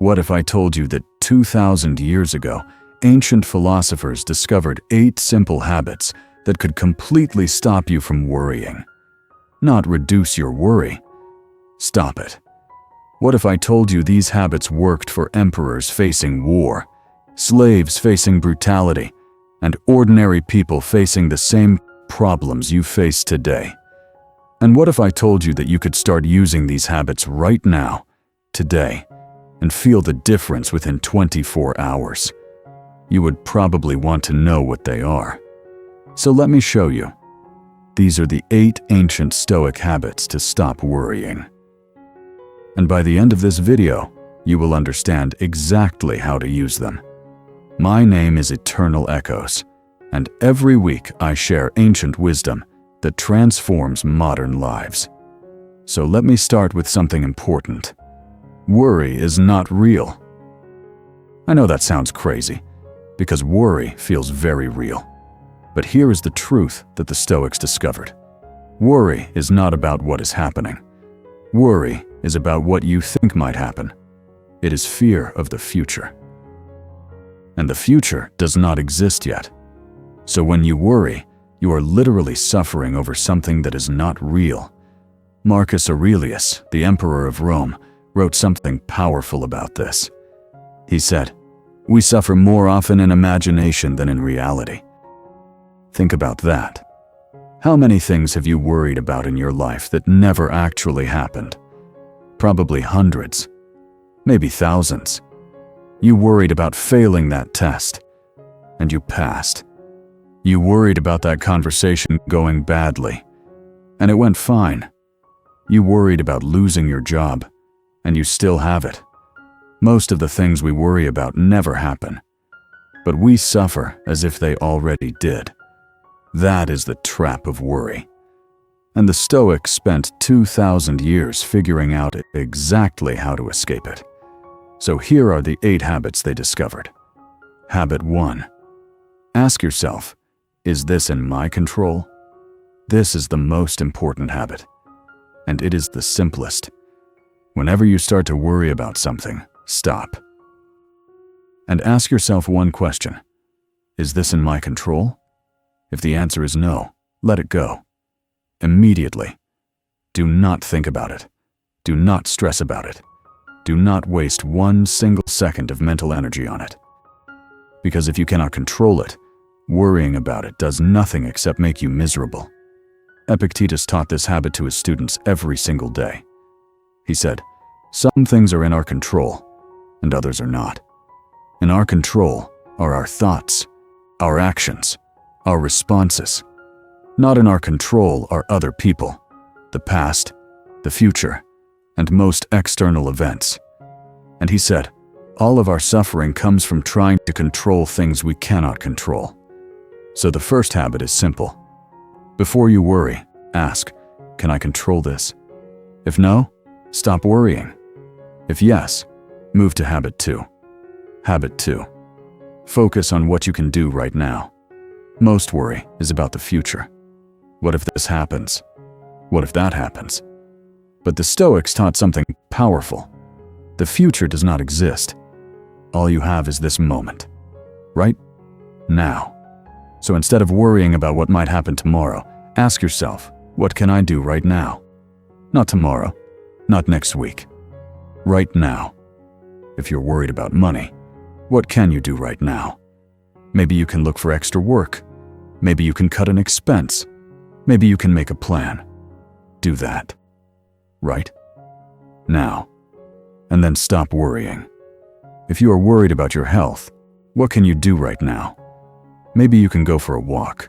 What if I told you that 2,000 years ago, ancient philosophers discovered 8 simple habits that could completely stop you from worrying? Not reduce your worry. Stop it. What if I told you these habits worked for emperors facing war, slaves facing brutality, and ordinary people facing the same problems you face today? And what if I told you that you could start using these habits right now, today, and feel the difference within 24 hours? You would probably want to know what they are. So let me show you. These are the 8 ancient Stoic habits to stop worrying. And by the end of this video, you will understand exactly how to use them. My name is Eternal Echoes, and every week I share ancient wisdom that transforms modern lives. So let me start with something important. Worry is not real. I know that sounds crazy, because worry feels very real. But here is the truth that the Stoics discovered. Worry is not about what is happening. Worry is about what you think might happen. It is fear of the future. And the future does not exist yet. So when you worry, you are literally suffering over something that is not real. Marcus Aurelius, the emperor of Rome, wrote something powerful about this. He said, "We suffer more often in imagination than in reality." Think about that. How many things have you worried about in your life that never actually happened? Probably hundreds, maybe thousands. You worried about failing that test, and you passed. You worried about that conversation going badly, and it went fine. You worried about losing your job, and you still have it. Most of the things we worry about never happen, but we suffer as if they already did. That is the trap of worry. And the Stoics spent 2,000 years figuring out exactly how to escape it. So here are the 8 habits they discovered. Habit 1. Ask yourself, is this in my control? This is the most important habit, and it is the simplest. Whenever you start to worry about something, stop. And ask yourself one question. Is this in my control? If the answer is no, let it go. Immediately. Do not think about it. Do not stress about it. Do not waste one single second of mental energy on it. Because if you cannot control it, worrying about it does nothing except make you miserable. Epictetus taught this habit to his students every single day. He said, "Some things are in our control, and others are not. In our control are our thoughts, our actions, our responses. Not in our control are other people, the past, the future, and most external events." And he said, all of our suffering comes from trying to control things we cannot control. So the first habit is simple. Before you worry, ask, can I control this? If no, stop worrying. If yes, move to habit 2. Habit 2. Focus on what you can do right now. Most worry is about the future. What if this happens? What if that happens? But the Stoics taught something powerful. The future does not exist. All you have is this moment. Right now. So instead of worrying about what might happen tomorrow, ask yourself, what can I do right now? Not tomorrow, not next week. Right now. If you're worried about money, what can you do right now? Maybe you can look for extra work. Maybe you can cut an expense. Maybe you can make a plan. Do that. Right now. And then stop worrying. If you are worried about your health, what can you do right now? Maybe you can go for a walk.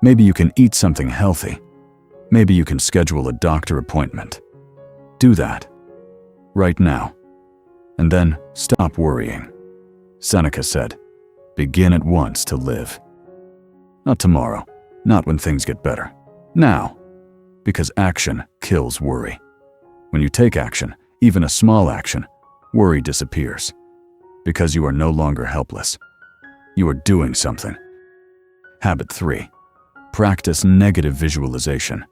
Maybe you can eat something healthy. Maybe you can schedule a doctor appointment. Do that. Right now. And then stop worrying. Seneca said, "Begin at once to live." Not tomorrow, not when things get better. Now. Because action kills worry. When you take action, even a small action, worry disappears. Because you are no longer helpless. You are doing something. Habit 3. Practice negative visualization.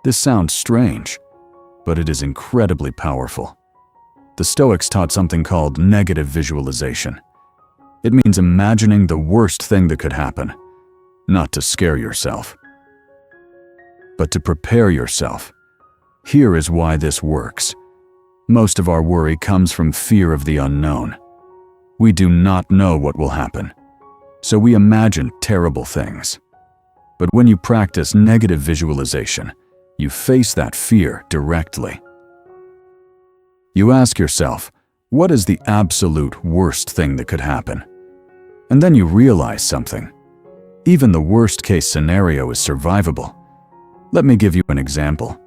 This sounds strange, but it is incredibly powerful. The Stoics taught something called negative visualization. It means imagining the worst thing that could happen, not to scare yourself, but to prepare yourself. Here is why this works. Most of our worry comes from fear of the unknown. We do not know what will happen, so we imagine terrible things. But when you practice negative visualization, you face that fear directly. You ask yourself, what is the absolute worst thing that could happen? And then you realize something. Even the worst-case scenario is survivable. Let me give you an example.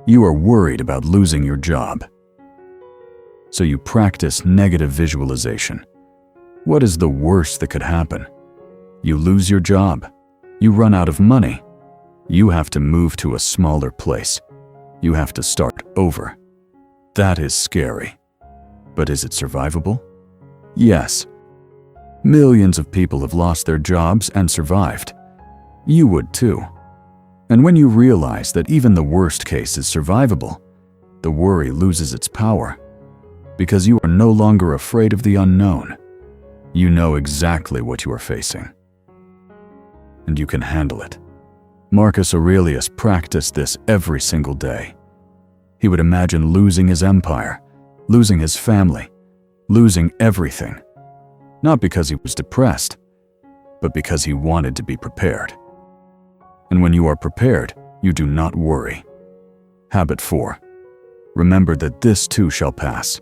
You are worried about losing your job. So you practice negative visualization. What is the worst that could happen? You lose your job. You run out of money. You have to move to a smaller place. You have to start over. That is scary. But is it survivable? Yes. Millions of people have lost their jobs and survived. You would too. And when you realize that even the worst case is survivable, the worry loses its power. Because you are no longer afraid of the unknown. You know exactly what you are facing. And you can handle it. Marcus Aurelius practiced this every single day. He would imagine losing his empire, losing his family, losing everything. Not because he was depressed, but because he wanted to be prepared. And when you are prepared, you do not worry. Habit 4. Remember that this too shall pass.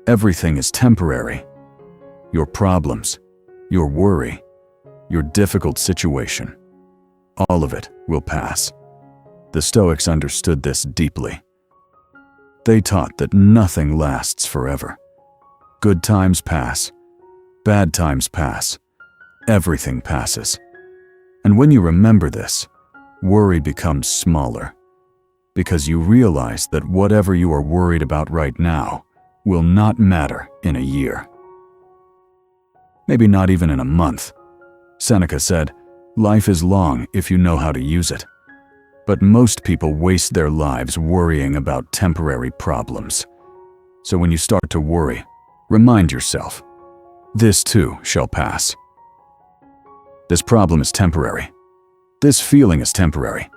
Everything is temporary. Your problems, your worry, your difficult situation, all of it will pass. The Stoics understood this deeply. They taught that nothing lasts forever. Good times pass. Bad times pass. Everything passes. And when you remember this, worry becomes smaller, because you realize that whatever you are worried about right now will not matter in a year. Maybe not even in a month. Seneca said, "Life is long if you know how to use it." But most people waste their lives worrying about temporary problems. So when you start to worry, remind yourself, this too shall pass. This problem is temporary. This feeling is temporary.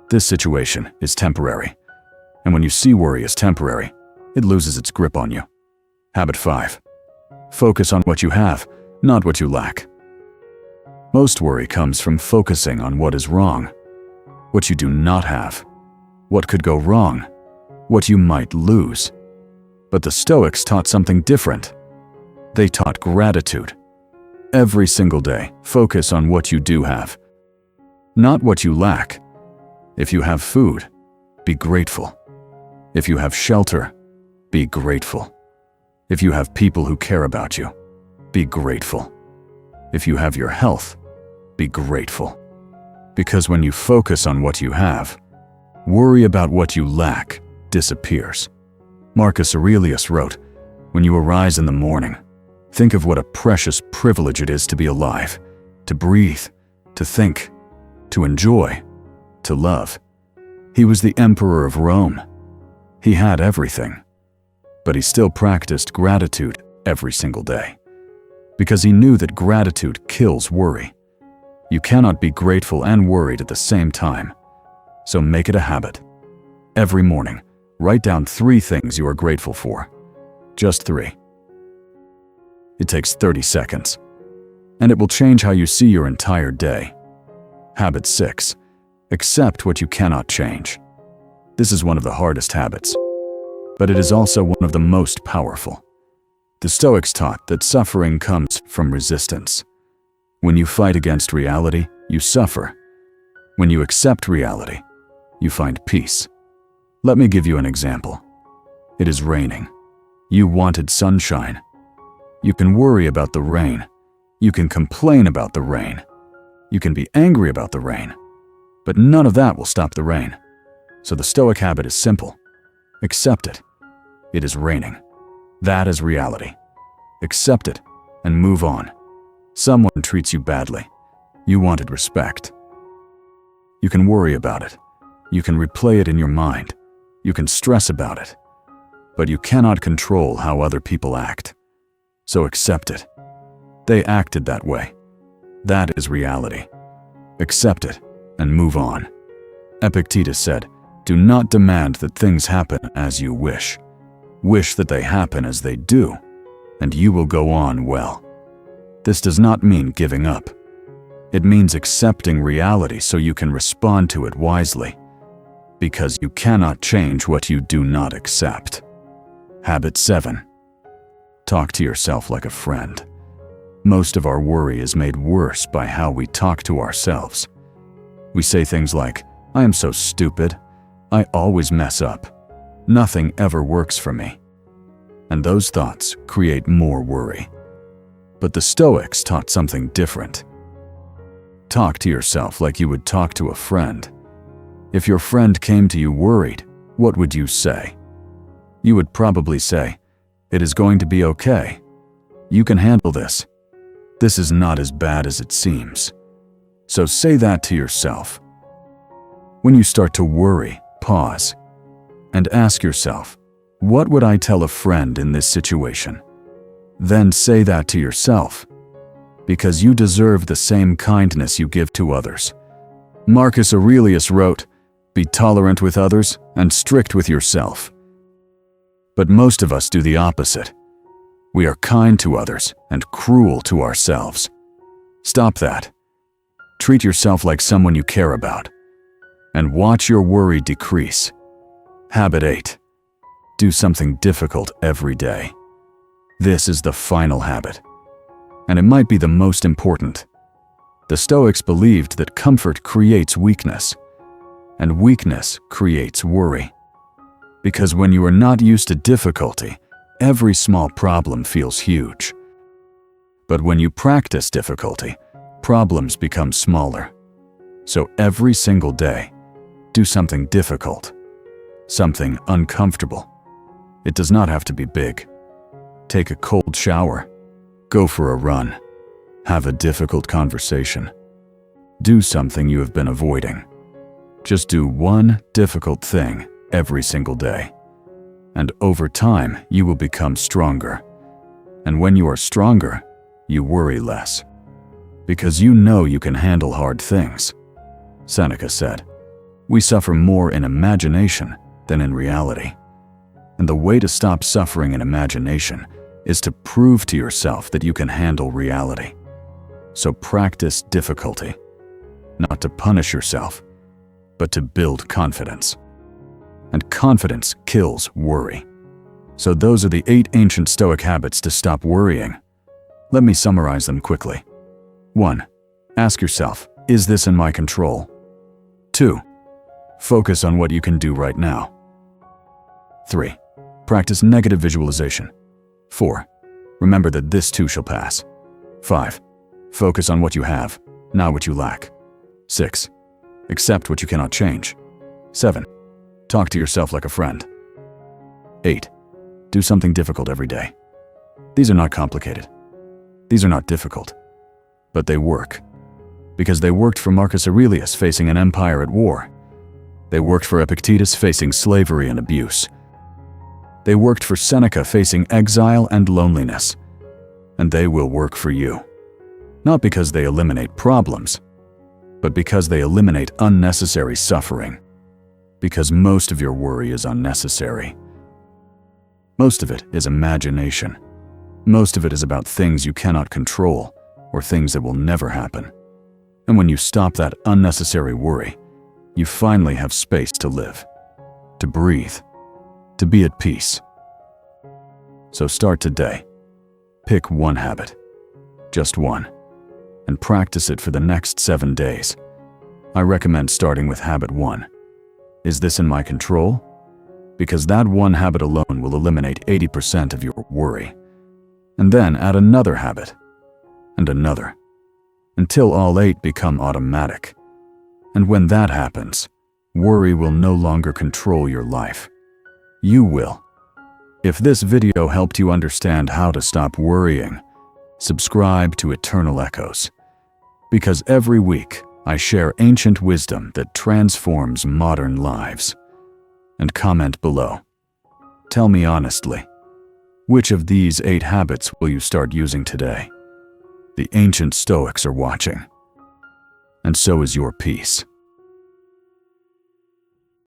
This situation is temporary. And when you see worry as temporary, it loses its grip on you. Habit 5. Focus on what you have, not what you lack. Most worry comes from focusing on what is wrong, what you do not have, what could go wrong, what you might lose. But the Stoics taught something different. They taught gratitude. Every single day, focus on what you do have, not what you lack. If you have food, be grateful. If you have shelter, be grateful. If you have people who care about you, be grateful. If you have your health, be grateful. Because when you focus on what you have, worry about what you lack disappears. Marcus Aurelius wrote, "When you arise in the morning, think of what a precious privilege it is to be alive, to breathe, to think, to enjoy, to love." He was the emperor of Rome. He had everything, but he still practiced gratitude every single day, because he knew that gratitude kills worry. You cannot be grateful and worried at the same time, so make it a habit. Every morning, write down 3 things you are grateful for. Just 3. It takes 30 seconds, and it will change how you see your entire day. Habit 6. Accept what you cannot change. This is one of the hardest habits, but it is also one of the most powerful. The Stoics taught that suffering comes from resistance. When you fight against reality, you suffer. When you accept reality, you find peace. Let me give you an example. It is raining. You wanted sunshine. You can worry about the rain. You can complain about the rain. You can be angry about the rain. But none of that will stop the rain. So the Stoic habit is simple. Accept it. It is raining. That is reality. Accept it and move on. Someone treats you badly. You wanted respect. You can worry about it. You can replay it in your mind. You can stress about it. but you cannot control how other people act. So accept it. They acted that way. That is reality. Accept it and move on. Epictetus said, "Do not demand that things happen as you wish. Wish that they happen as they do, and you will go on well." This does not mean giving up. It means accepting reality so you can respond to it wisely, because you cannot change what you do not accept. Habit 7. Talk to yourself like a friend. Most of our worry is made worse by how we talk to ourselves. We say things like, "I am so stupid. I always mess up. Nothing ever works for me." And those thoughts create more worry. But the Stoics taught something different. Talk to yourself like you would talk to a friend. If your friend came to you worried, what would you say? You would probably say, "It is going to be okay. You can handle this. This is not as bad as it seems." So say that to yourself. When you start to worry, pause and ask yourself, what would I tell a friend in this situation? Then say that to yourself, because you deserve the same kindness you give to others. Marcus Aurelius wrote, "Be tolerant with others and strict with yourself." But most of us do the opposite. We are kind to others and cruel to ourselves. Stop that. Treat yourself like someone you care about, and watch your worry decrease. Habit 8. Do something difficult every day. This is the final habit, and it might be the most important. The Stoics believed that comfort creates weakness, and weakness creates worry. Because when you are not used to difficulty, every small problem feels huge. But when you practice difficulty, problems become smaller. So every single day, do something difficult, something uncomfortable. It does not have to be big. Take a cold shower, go for a run, have a difficult conversation. Do something you have been avoiding. Just do one difficult thing every single day. And over time, you will become stronger. And when you are stronger, you worry less. Because you know you can handle hard things. Seneca said, "We suffer more in imagination than in reality." And the way to stop suffering in imagination is to prove to yourself that you can handle reality. So practice difficulty, not to punish yourself, but to build confidence. And confidence kills worry. So those are the 8 ancient Stoic habits to stop worrying. Let me summarize them quickly. 1. Ask yourself, is this in my control? 2. Focus on what you can do right now. 3. Practice negative visualization. 4. Remember that this too shall pass. 5. Focus on what you have, not what you lack. 6. Accept what you cannot change. 7. Talk to yourself like a friend. 8. Do something difficult every day. These are not complicated. These are not difficult. But they work. Because they worked for Marcus Aurelius facing an empire at war. They worked for Epictetus facing slavery and abuse. They worked for Seneca facing exile and loneliness. And they will work for you. Not because they eliminate problems, but because they eliminate unnecessary suffering. Because most of your worry is unnecessary. Most of it is imagination. Most of it is about things you cannot control or things that will never happen. And when you stop that unnecessary worry, you finally have space to live, to breathe, to be at peace. So start today. Pick one habit, just one, and practice it for the next 7 days. I recommend starting with habit 1. Is this in my control? Because that one habit alone will eliminate 80% of your worry. And then add another habit, and another, until all 8 become automatic. And when that happens, worry will no longer control your life. You will. If this video helped you understand how to stop worrying, subscribe to Eternal Echoes. Because every week, I share ancient wisdom that transforms modern lives. And comment below. Tell me honestly, which of these 8 habits will you start using today? The ancient Stoics are watching. And so is your peace.